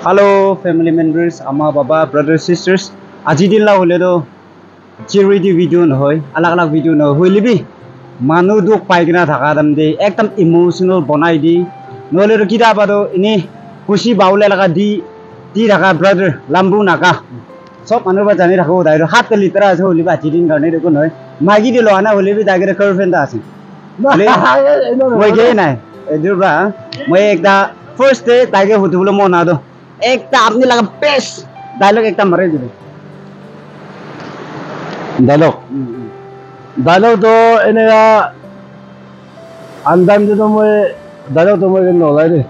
Hello, family members, Amma, Baba, brothers, sisters. Ajidilla holedo charity video no hoy, alag video no hoy libi. Manu duk paigna thaka dam de, ekdam emotional bonai di. No le kita bado ini kusi baule laga di thaka brother lambu naka. Sob manu ba jani thako dai ro hat litra se holy ba chidin garne de ko noy. Magi de lo ana holy bi dagre girlfriend ase. Moi ge nai. Edurba, moi ekda first day dagre hutulo mona do. एक आपने लगा best dialogue एकदम मरे जी dialogue तो इन्हें अंदाज तो मैं डायलॉग तो मैं किन्हों लाये थे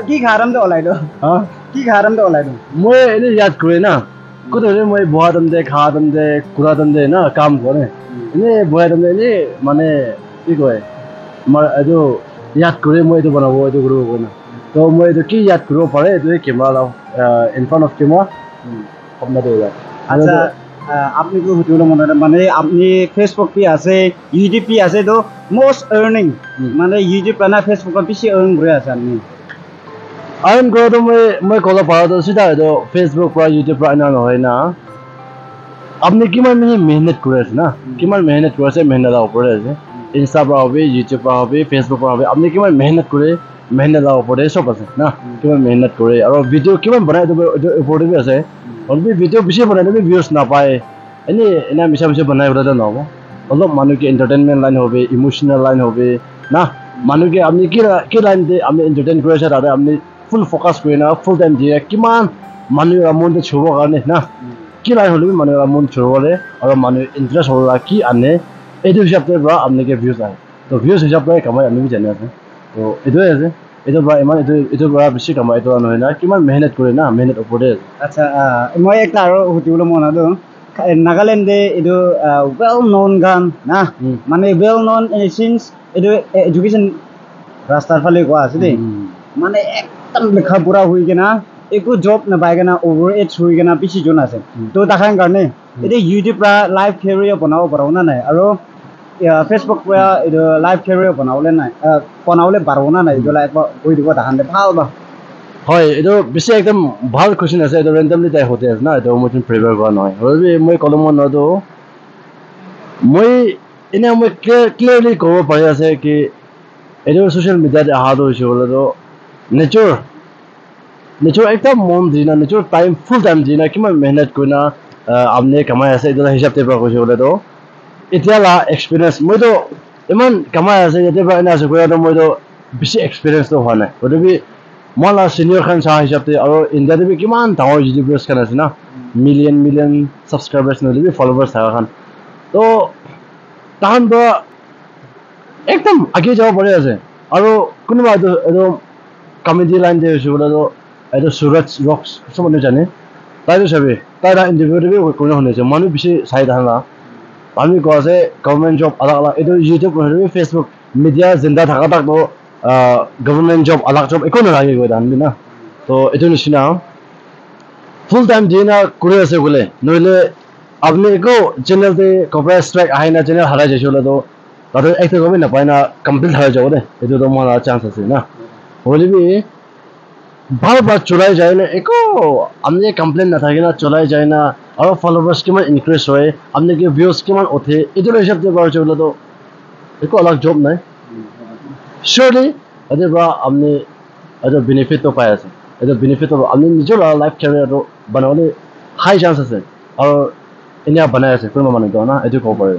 की खारम तो ओलाई दो हाँ की खारम तो ओलाई दो मैं इन्हें याद करे ना कुछ तो मैं बहुत अंदर खा अंदर कुरा अंदर ना काम करे इन्हें बहुत अंदर इन्हें माने इको है मर जो याद करे मैं तो बना वो तो करो वो ना तो मैं तो की याद करो पड़े तो ये कैमरा लाओ in front of camera अपना दो यार अच्छा आपने को हुतुलो मने माने आपने फेसबुक पे आसे यूट्यूब पे आसे तो मोस्ट अर्निंग माने यूट्यूब पे ना फेसबुक पे से अर्न करे आसे आपने अर्न करो तो मैं कॉल पड़ा तो सीधा तो फेसबुक पर यूट्यूब पर ना है ना आपने किमान में मेहनत करे ना किमान मेहनत करे से मेहनत लाओ पड़े से इंस्टा पर हो भी यूट्यूब पर हो भी फेसबुक पर हो भी आपने किमान मेहनत करे मेहनत लाओ पड़े सब আছে ना किमान मेहनत करे और वीडियो किमान बनाए तो इम्पोर्टेंट भी আছে और भी वीडियो बेसी बनाए तो व्यूज ना पाए एने एना मिसा मिसा बनाए बता ना हो অলপ মানুহ কি এন্টারটেইনমেন্ট লাইন হবে ইমোশনাল লাইন হবে না মানুহ কি আপনি কি লাইন দে আমি এন্টারটেইন কৰিছে আৰু আপনি ফুল ফোকাস কৰি না ফুল টাইম দিয়ে কিমান মানুহ মনটো ছুব কাৰণে না কি লাইন হলে মানুহ মন ছুবলে আৰু মানুহ ইন্টাৰেস্ট হলা কি আনে এইটো হিচাপে পৰা আপনিকে ভিউজ আহে তো ভিউজ হিচাপে কামাই আমি জানি আছে তো এটোই আছে এটো বা ইমান এটো পৰা বেছি কামাই এটো নহয় না কিমান মেহনত কৰে না মেহনত ওপৰে আচ্ছা মই একটা আৰু হুতুলো মনা দো নাগালেন্ড এটো ওয়েল নোন গান না মানে ওয়েল নোন সিন্স এটো এডুকেশন রাস্তার ফালে কোয়া আছে দে মানে একদম লেখা পুরা হই গেনা একো জব না পাই গেনা ওভার এজ হই গেনা পিছি জন আছে তো দেখান কারণে এটো ইউটিউব রা লাইভ ক্যারিয়ার বানাও পারো না নাই আৰু फेसबुक पे इधर लाइव कैरियर बनावले ना बनावले बारवना ना इधर लाइव कोई दिखो दाखन दे भाव बा হয় এটো বেছি একদম ভাল কোশ্চেন আছে এটো ৰেন্ডমলি টাই হতে আছে না এটো মই প্ৰিপেয়াৰ কৰা নহয় হলে মই কলম নদো মই এনে মই ক্লিয়াৰলি ক'ব পাৰি আছে কি এটো সোশ্যাল মিডিয়াত আহাদ হৈছে হলে তো নেচাৰ একটা মন দিনা নেচাৰ টাইম ফুল টাইম দিনা কিমান মেহনত কৰিনা আপনি কামাই আছে এটো হিচাপ তে পৰা কৈছে হলে তো এতিয়া লা এক্সপেৰিয়েন্স মই তো ইমান কামাই আছে এতিয়া পৰা এনা আছে কয়তো মই তো বেছি এক্সপেৰিয়েন্স তো হোৱা নাই গতিকে মলা সিনিয়ৰ খান চাহ হিচাপে আৰু ইণ্ডিয়াতে কিমান ডাঙৰ ইউটিউবাৰ্ছ খান আছে না মিলিয়ন সাবস্ক্ৰাইবাৰ্স নলিবি ফলোৱাৰ্ছ থাকা খান তো তাহান তো একদম আগে যাব পাৰি আছে আৰু কোনোবা এটো কমেডি লাইন দিয়ে হৈছে বলে তো এটো সুৰজ ৰক্স সব মানুহ জানে তাই তো চাবি তাই ইণ্টাৰভিউ কোনো শুনিছে মানুহ বেছি চাই থাকা আমি কোৱা যে গভৰ্ণমেণ্ট জব আলাগ এটো ইউটিউব নহলে ফেসবুক মিডিয়া জিন্দা থাকা তাক তো গভর্নমেন্ট জব আলাগ জব একো নালাগে গৈ দান না তো এটো নিচিনা ফুল টাইম দিনা কৰি আছে বলে নহলে আপনি একো চ্যানেলতে কপিরাইট স্ট্রাইক আহে না চ্যানেল হারাই যাইছে বলে তো তাতে একটা কবি না পায় না কমপ্লিট হারাই যাব দে এটো তো মন চান্স আছে না বলিবি বারবার চলাই যায় না একো আপনি কমপ্লেন না থাকে না চলাই যায় না আৰু ফলোৱাৰ্ছ কিমান ইনক্রিজ হয় আপনি কি ভিউজ কিমান ওঠে এটো হিসাব দিয়ে পারছে বলে তো একো আলাগ জব নাই surely ada ba amne ada benefit to paia ase ada benefit to amne nijor life career to banawle high chance ase aur inia banai ase kono manu to na edu ko pare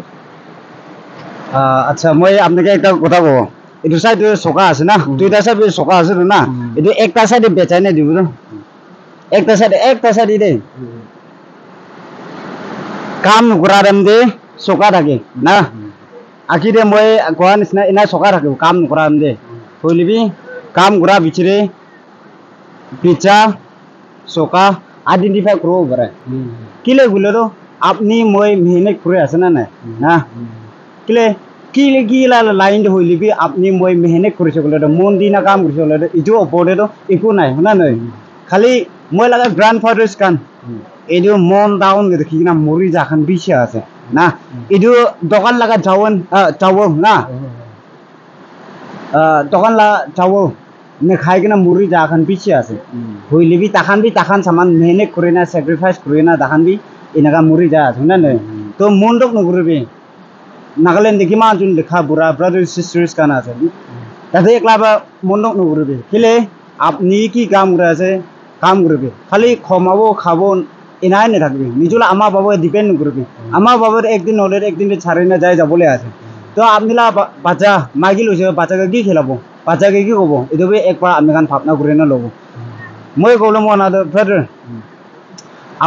আচ্ছা মই আপনাকে একটা কথা কব এটো side সকা আছে না দুইটা সাইড সকা আছে না এটো একটা সাইড বেচাই না দিব না একটা সাইড দে কাম নকৰা দেম দে সকা থাকে না আকি দে মই কোৱা নিচিনা ইনা সকা থাকে কাম নকৰা দেম দে হইলিবি কাম কৰা বিচৰে পিচা সকা আইডেন্টিফাই কৰিব পাৰে কিলে গুলে তো আপনি মই মেহনত কৰি আছে না না কিলে কি লাইন হইলিবি আপনি মই মেহনত কৰিছে গলে মন দিনা কাম কৰিছে গলে ইটো ওপৰতে তো একো নাই না নাই খালি মই লাগা গ্ৰান্ডফাদাৰ্স কান এটো মন ডাউন দেখি না মৰি যাখান বিছে আছে না এটো দোকান লাগা যাওন না দোকান লা যাও ne khai kena muri ja khan piche ase hoile bi takhan saman mehnat kore na sacrifice kore na dakhan bi inaga muri ja ase na ne to mondok no gurbe Nagaland ki man jun lekha bura brothers sisters kana ase tate ekla ba mondok no gurbe kile apni ki কাম করে আছে কাম করবে খালি খমাবো খাবো ইনাই নে থাকবে নিজলা আমা বাবা ডিপেন্ড করবে আমা বাবার একদিন হলে একদিন ছাড়ি না যায় যাবলে আছে তো আপনিলা বাচ্চা মাগি লইছে বাচ্চাকে কি খেলাবো বাচ্চাকে কি কব এদবে একবার আমি গান ভাবনা করে না লব মই কলম অনাদার ব্রাদার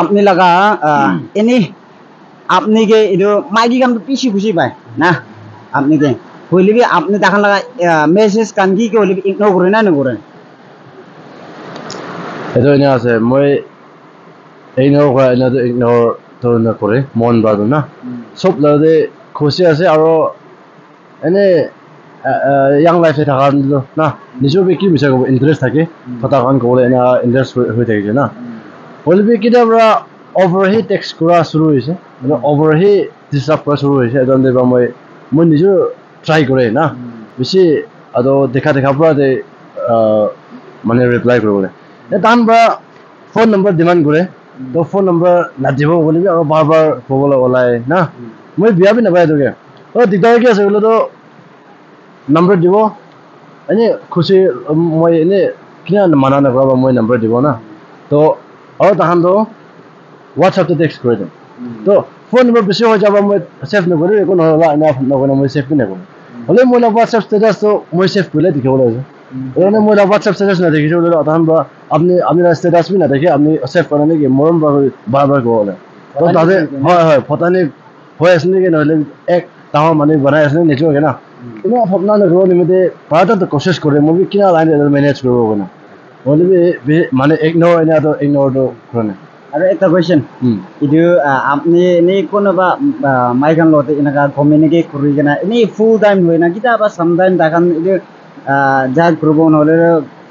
আপনি লাগা এনি আপনি কে এদো মাগি গান পিছি খুশি পায় না আপনি কে হইলিবি আপনি দেখান লাগা মেসেজ কান কি কে হইলিবি ইগনোর করে না না করে itu ini ase moi ignore kora ina to ignore to na kore mon badu na sob la de khosi ase aro ene young life e thakan lo na nijo be ki bisa ko interest thake pata kan ko le na interest hoi thake na bolbe ki da bra overheat text kura shuru hoise na overheat disturb kura shuru hoise adon de ba moi nijo try kore na bishi ado dekha bra de mane reply kore তান বা phone number demand করে তো phone number না দিব বলিবি আর বারবার কবলে ওলাই না মই বিয়া বি নাপাই তোকে ও দিগদার কি আছে বলে তো নাম্বার দিব এনে খুশি মই এনে কিনা মানা না করা মই নাম্বার দিব না তো আর তাহান তো হোয়াটসঅ্যাপ তে টেক্সট করে দেন তো ফোন নাম্বার বেশি হয়ে যাব মই সেভ না করি কোন হলা না না কোন মই সেভ না করি হলে মই হোয়াটসঅ্যাপ স্ট্যাটাস তো মই সেভ করলে দেখাবলে আছে এনে মই হোয়াটসঅ্যাপ স্ট্যাটাস না দেখিছো বলে তাহান বা আপনি স্ট্যাটাস भी ना देखिए আপনি সেভ করা নেকি মরম বারবার কোলে তো তাদের হয় হয় ফটানি হয় আসলে কি নহলে এক তাও মানে বানাই আসলে নিচো কেনা তুমি আপনা না রো নিমিতে পাটা তো কোশিশ করে মুভি কিনা লাইন ম্যানেজ করব না বলে মানে ইগনোর এনা তো ইগনোর তো করে আৰু এটা কোৱেশ্চন ইটো আপনি নে কোনবা মাইকান লতে ইনাকা কমিউনিকেট কৰি কেনা এনে ফুল টাইম হয় না কিটা বা সাম টাইম দাখান ইটো যা গ্রুপ নহলে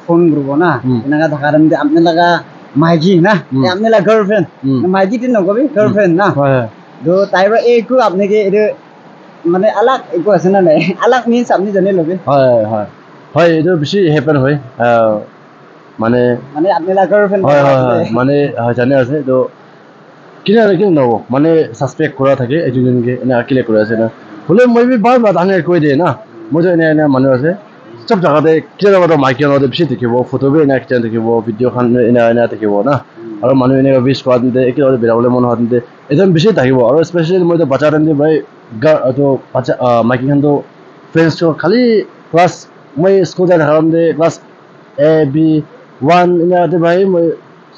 ফোন গ্রুপ না ইনাকা ঢাকার মধ্যে আপনি লাগা মাইকি না আপনি লাগা গার্লফ্রেন্ড মাইকি দিন নকবি গার্লফ্রেন্ড না তো তাইবা একু আপনি কে এটো মানে আলাক একু আছে না নাই আলাক মিন্স আপনি জানে লবি হয় হয় হয় এটো বেশি হ্যাপেন হয় মানে আপনি লাগা গার্লফ্রেন্ড হয় মানে জানে আছে তো কিনা কি নব মানে সাসপেক্ট করা থাকে এজনকে এনে আকিলে করে আছে না হলে মই বি বারবার আনে কই দে না মই তো এনে মানুষ আছে সব জায়গাতে কিনা তো মাইকি নদে বেশি দেখিব ফটো বি এনে একটা দেখিব ভিডিও খান এনে দেখিব না আৰু মানুহ এনে বিশ কোৱা দিতে একে বেৰাবলৈ মন হোৱা দিতে এজন বেছি থাকিব আৰু স্পেচিয়েলি মই তো বাচ্চা টাইমতে ভাই তো বাচ্চা মাইকি খান তো ফ্ৰেণ্ডছ তো খালি ক্লাছ মই স্কুল যাই থাকাম দে ক্লাছ এ বি 1 এনে ভাই মই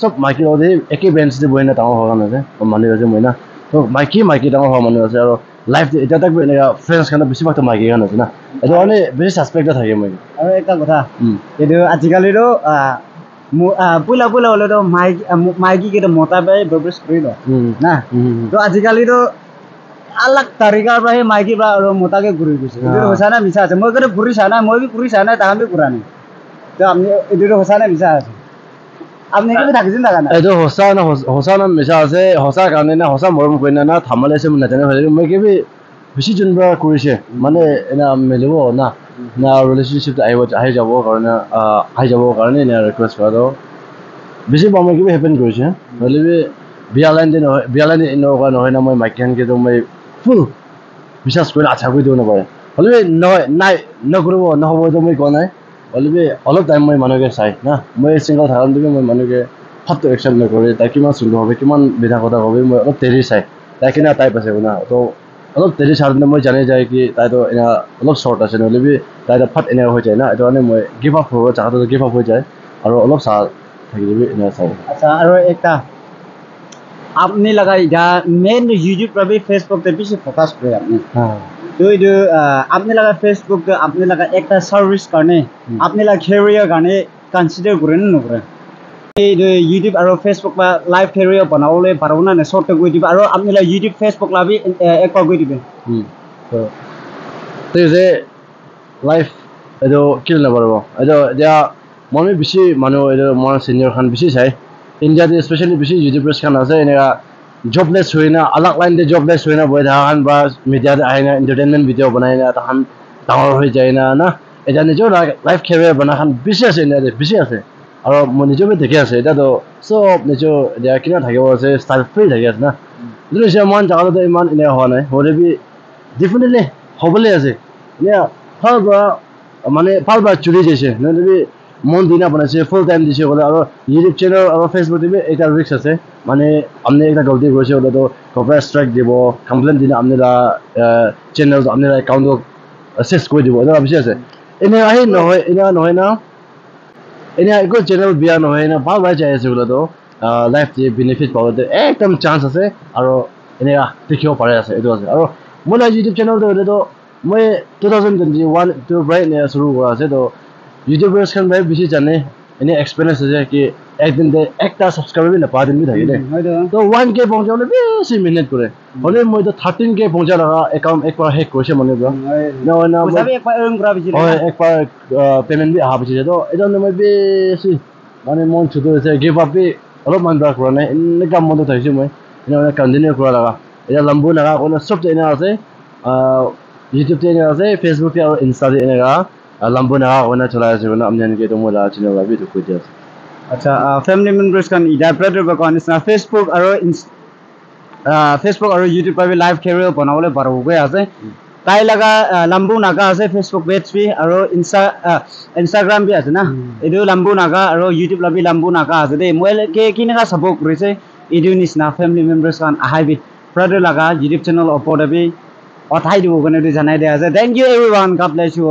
সব মাইকি নদে একে বেঞ্চ দি বহি না ডাঙৰ হোৱা কাৰণে মানুহ আছে মই না তো মাইকি ডাঙৰ হোৱা মানুহ আছে আৰু লাইফ এটা তাক এনে ফ্ৰেণ্ডছ খান বেছিভাগ মাইকি খান আছে না এটা মানে বেছি সাসপেক্ট থাকে মই আৰু এটা কথা এটো আজিকালিৰো পুলা হলে তো মাইকি কেটো মতা পাই বৰবস কৰি ল না তো আজিকালি তো আলাক তাৰিকাৰ পৰা মাইকি বা আৰু মতাকে ঘূৰি গৈছে এটো হসা না মিছা আছে মই কতে ঘূৰি চা না মই বি ঘূৰি চা না তাহাম বি ঘূৰা নাই তো আপনি এটো হসা না মিছা আছে আপনি কি থাকিছেন না না এটো হসা না মিছা আছে হসা কাৰণে না হসা মৰম কৰি না থামালে আছে নাজানে হয় মই কি বেছি জনবা কৰিছে মানে এনা মেলিব না না ৰিলেশনশিপ আহি যাব কাৰণে এনে ৰিকুৱেষ্ট কৰা তো বেছি মই কিবা হেপেন কৰিছে হলে বিয়া লাইন এনেকুৱা নহয় না মই মাইকিয়ানকে তো মই ফুল বিশ্বাস কৰি আশা কৰি দিব নাপাৰে হলে নহয় নাই নকৰিব নহ'ব তো মই কোৱা নাই হলে অলপ টাইম মই মানুহকে চাই না মই চিংগল থাকান দিবি মই মানুহকে ফটো একশ্যন নকৰি তাই কিমান সুন্দৰ হবে কিমান বিধা কথা হবে মই অলপ তেৰি চাই তাই কিনা টাইপ আছে না তো অলপ তেৰি চাওঁতে মই জানি যায় কি তাই তো এনে অলপ শৰ্ট আছে নহ'লে তাই তো ফাট এনে হৈ যায় না এইটো কাৰণে মই গিভ আপ হ'ব চাহটো গিভ আপ হৈ যায় আৰু অলপ চাহ থাকি দিবি এনে চাই আচ্ছা আৰু একটা আপনি লাগা ইটা মেইন ইউটিউব রবি ফেসবুক তে বেশি ফোকাস করে আপনি তো এই আপনি লাগা ফেসবুক তে আপনি লাগা একটা সার্ভিস কারণে আপনি লাগা ক্যারিয়ার কারণে কনসিডার করেন না করে এই ইউটিউব আর ফেসবুক বা লাইভ ক্যারিয়ার বানাবলে পারবো না শর্ট করে দিব আর আপনি লাগা ইউটিউব ফেসবুক লাভি একবার করে দিবেন তো যে লাইভ এটো কিল না পারবো এটো দিয়া মই বেশি মানুহ এটো মোৰ সিনিয়ৰ খান বেশি চাই ইন্ডিয়াতে স্পেশালি বেশি ইউটিউবার্স খান আছে এনেকা জবলেস হয় না আলাক লাইন দে জবলেস হয় না বই থাকান বা মিডিয়াতে আহে না এন্টারটেইনমেন্ট ভিডিও বনাই না তাহান ডাঙৰ হৈ যায় না এটা নিজৰ লাইফ কেৰিয়াৰ বনা খান বেছি আছে এনে বেছি আছে আৰু মই নিজকে দেখি আছে এটাতো চব নিজৰ এতিয়া কিনা থাকিব আছে ষ্টাইল ফ্ৰী থাকি আছে না যদি সে মন জাগাতে ইমান এনে হোৱা নাই হ'লে বি ডিফিনেটলি হ'বলৈ আছে এনে ভাল মানে ভাল চুৰি যাইছে নহ'লে মন দিনা বনাইছে ফুল টাইম দিছে ক'লে আৰু ইউটিউব চেনেল আৰু ফেচবুক টিভি এটা ৰিক্স আছে মানে আপনি একটা গলতি কৰিছে হ'লে তো কপিৰাইট ষ্ট্ৰাইক দিব কমপ্লেইন দিনা আপনি চেনেল আপনি একাউণ্ট চেছ কৰি দিব এটা বেছি আছে এনে আহি নহয় এনে নহয় না এনে একো চেনেল বিয়া নহয় না ভাল যাই আছে বোলে তো লাইফ যে বেনিফিট পাবতে একদম চান্স আছে আৰু এনে দেখিব পাৰে আছে এইটো আছে আৰু মই ইউটিউব চেনেলটো হ'লে তো মই 2021 to right now শুরু করা আছে তো ইউটিউবার্স খান ভাই বেশি জানে এনে এক্সপেরিয়েন্স আছে কি একদিন দে একটা সাবস্ক্রাইবার না পা দিন থাকে দে তো 1k পৌঁছালে বেশি মেহনত করে হলে মই তো 13k পৌঁছা লাগা অ্যাকাউন্ট একবার হ্যাক করেছে মনে ব্রো না না পইচা একবার আর্ন করা বেশি হয় একবার পেমেন্ট বি আহা বেশি তো এটা মই বেশি মানে মন ছুটো হয়েছে গিভ আপ বি অলপ মান ব্রা করা নাই এনে কাম মতো থাকছে মই এনে কন্টিনিউ করা লাগা এটা লম্বু লাগা কোন সব এনে আছে YouTube channel আছে Facebook আর Insta এনেকা লম্বু না ওনা চলা আছে না আমনে কে তো মোলা চ্যানেল লাগি তো কইতে আছে আচ্ছা ফ্যামিলি মেম্বার্স কান ইডা ব্রাদার বা কান না Facebook আর YouTube পাবে লাইভ ক্যারিয়ার বানাবলে বারোগে আছে তাই লাগা লম্বু নাগা আছে Facebook পেজ বি আর Instagram বি আছে না এদু লম্বু নাগা আর YouTube লাবি লম্বু নাগা আছে দে মই কে কিনকা সাপোর্ট করেছে এদু নিসনা ফ্যামিলি মেম্বার্স কান আহাইবি ব্রাদার লাগা YouTube চ্যানেল অপডাবি অথাই দিব কাৰণে জানাই দিয়া আছে thank you everyone God bless U